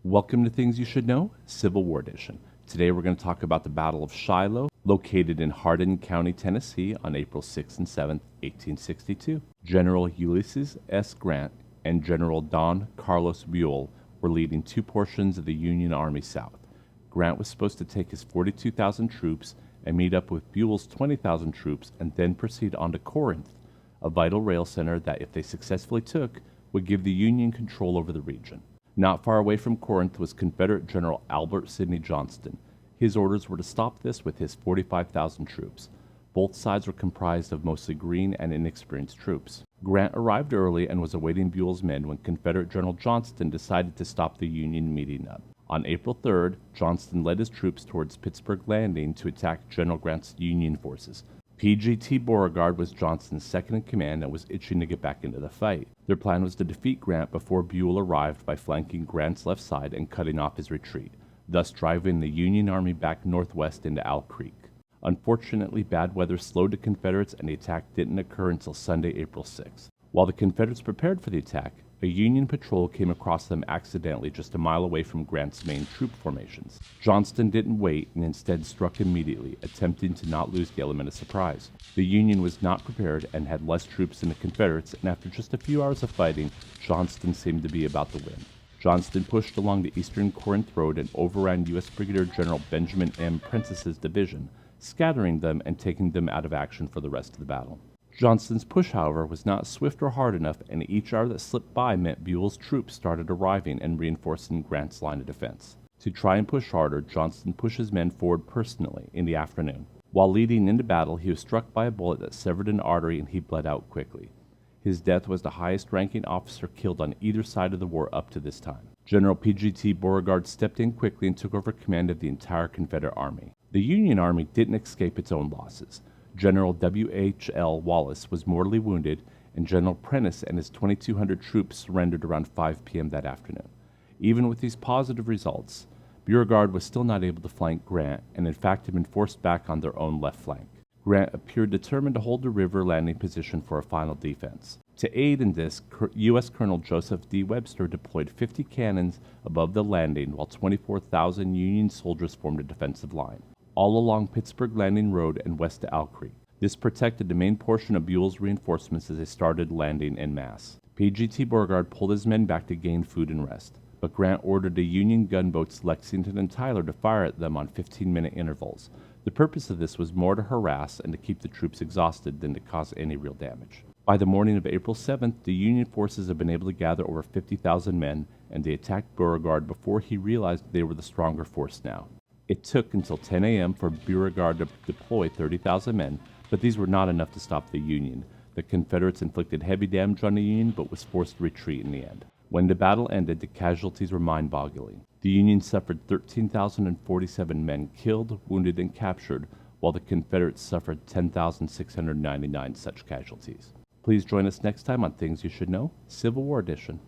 Welcome to Things You Should Know, Civil War Edition. Today we're going to talk about the Battle of Shiloh, located in Hardin County, Tennessee on April 6 and 7, 1862. General Ulysses S. Grant and General Don Carlos Buell were leading two portions of the Union Army south. Grant was supposed to take his 42,000 troops and meet up with Buell's 20,000 troops and then proceed on to Corinth, a vital rail center that, if they successfully took, would give the Union control over the region. Not far away from Corinth was Confederate General Albert Sidney Johnston. His orders were to stop this with his 45,000 troops. Both sides were comprised of mostly green and inexperienced troops. Grant arrived early and was awaiting Buell's men when Confederate General Johnston decided to stop the Union meeting up. On April 3rd, Johnston led his troops towards Pittsburgh Landing to attack General Grant's Union forces. P.G.T. Beauregard was Johnston's second in command and was itching to get back into the fight. Their plan was to defeat Grant before Buell arrived by flanking Grant's left side and cutting off his retreat, thus driving the Union Army back northwest into Owl Creek. Unfortunately, bad weather slowed the Confederates and the attack didn't occur until Sunday, April 6th. While the Confederates prepared for the attack, a Union patrol came across them accidentally just a mile away from Grant's main troop formations. Johnston didn't wait and instead struck immediately, attempting to not lose the element of surprise. The Union was not prepared and had less troops than the Confederates, and after just a few hours of fighting, Johnston seemed to be about to win. Johnston pushed along the eastern Corinth Road and overran U.S. Brigadier General Benjamin M. Prentice's division, scattering them and taking them out of action for the rest of the battle. Johnston's push, however, was not swift or hard enough, and each hour that slipped by meant Buell's troops started arriving and reinforcing Grant's line of defense. To try and push harder, Johnston pushed his men forward personally in the afternoon. While leading into battle, he was struck by a bullet that severed an artery and he bled out quickly. His death was the highest-ranking officer killed on either side of the war up to this time. General P.G.T. Beauregard stepped in quickly and took over command of the entire Confederate Army. The Union Army didn't escape its own losses. General W.H.L. Wallace was mortally wounded, and General Prentice and his 2,200 troops surrendered around 5 p.m. that afternoon. Even with these positive results, Beauregard was still not able to flank Grant, and in fact had been forced back on their own left flank. Grant appeared determined to hold the river landing position for a final defense. To aid in this, U.S. Colonel Joseph D. Webster deployed 50 cannons above the landing, while 24,000 Union soldiers formed a defensive line, all along Pittsburgh Landing Road and west to Owl Creek. This protected the main portion of Buell's reinforcements as they started landing en masse. P.G.T. Beauregard pulled his men back to gain food and rest, but Grant ordered the Union gunboats Lexington and Tyler to fire at them on 15-minute intervals. The purpose of this was more to harass and to keep the troops exhausted than to cause any real damage. By the morning of April 7th, the Union forces had been able to gather over 50,000 men, and they attacked Beauregard before he realized they were the stronger force now. It took until 10 a.m. for Beauregard to deploy 30,000 men, but these were not enough to stop the Union. The Confederates inflicted heavy damage on the Union, but was forced to retreat in the end. When the battle ended, the casualties were mind-boggling. The Union suffered 13,047 men killed, wounded, and captured, while the Confederates suffered 10,699 such casualties. Please join us next time on Things You Should Know, Civil War Edition.